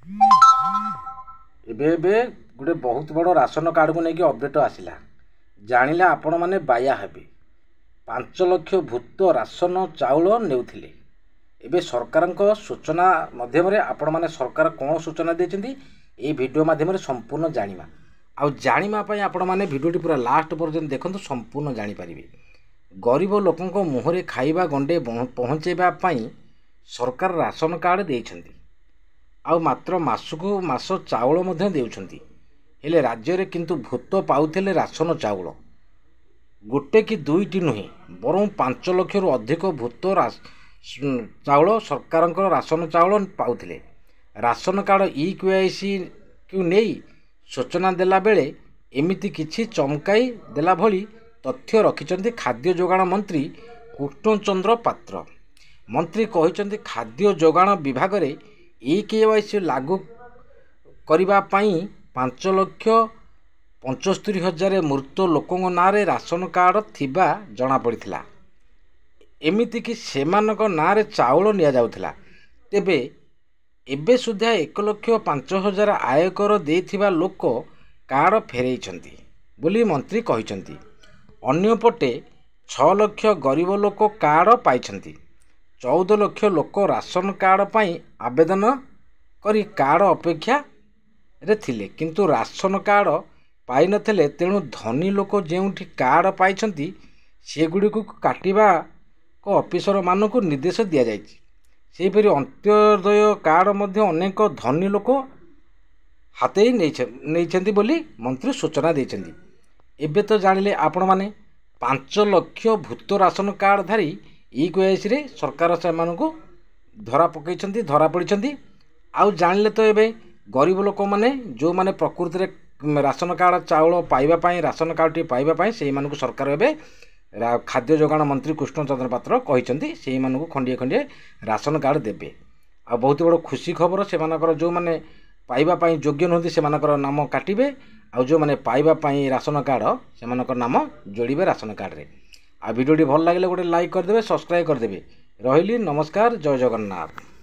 ଏବେ ଏବେ गोटे बहुत बड़ राशन कार्ड को लेकिन अपडेट आसला जानिले आपण मैंने बाया हेबे 5 लाख भूत राशन चाउल नेउथिले। एबे सरकार सूचना माध्यम आपण मैंने सरकार कौन सूचना देछंती ए वीडियो माध्यम संपूर्ण जानिमा आउ जानिमा पई आपण मैंने वीडियोटी पूरा लास्ट पर्यंत देखंतु संपूर्ण जानि परिबे। गरीब लोकंको मुहरे खाइबा गंडे पहुँचेबा पई सरकार राशन कार्ड देछंती आउ मात्र मासकु मास चाउल मध्य देउछंती। हेले राज्य रे किंतु भूत पाउथिले राशन चाउल गोटे कि दुईटी नुहे बरं 5 लाख रु अधिक भूत चाउल सरकार राशन चाउल पाउथिले। राशन कार्ड EKYC को नहीं सूचना देला बेले एमिति किछि चमकाई देला भली तथ्य रखिचंती खाद्य जोगाण मंत्री कृष्णचंद्र पात्र। मंत्री कहिचंती खाद्य जोगाण विभाग रे EKYC लागू करिबा पई 5,75,000 मृत लोकों नारे राशन कार्ड थिबा जना पड़िथिला। एमिति कि सेमानक नारे चाउल निया जाउथिला। तेबे एबे सुधा 1,05,000 आयकर देथिबा लोक कार्ड फेरेइछंती बोली मंत्री कहिछंती। अन्यपटे 6 लाख गरीब लोक कार्ड पाइछंती। 14 लाख लोक राशन कार्ड पई आवेदन करी कार्ड अपेक्षा रे थिले किंतु राशन कार्ड पाई नथिले। तेणु धनी लोक जेउठी कार्ड पाइछंती सेगुडी को काटिबा को ऑफिसर मानक निर्देश दिया जायछि। सेहिपरि अंत्योदय कार्ड मध्य अनेक धनी लोक हाते नैछंती बोली मंत्री सूचना देछंती। एबे तो जानिले आपण माने 5 लाख भूत राशन कार्ड धारी EKYC रे सरकार से मानक धरा पकईछंती धरा पड़िछंती। आउ जानिले तो एबे गरीब लोक माने जो माने प्रकृति रे राशन कार्ड चाउल पाइबा पई राशन कार्ड टी पाइबा पई सेही मानक सरकार एबे खाद्य जोगाण मंत्री कृष्णचंद्र पात्र कहिछंती सेही मानक खंडिए खंडिए राशन कार्ड देबे। आ बहुत बड़ खुशी खबर से मानकर जो माने पाइबा पई योग्य नहंती से मानकर नाम काटिबे आउ जो माने पाइबा पई राशन कार्ड से मानकर नाम जोड़िबे राशन कार्ड रे। आ वीडियोटी भल लागिले गोटे लाइक कर देबे सब्सक्राइब कर देबे। रहिली नमस्कार जय जगन्नाथ।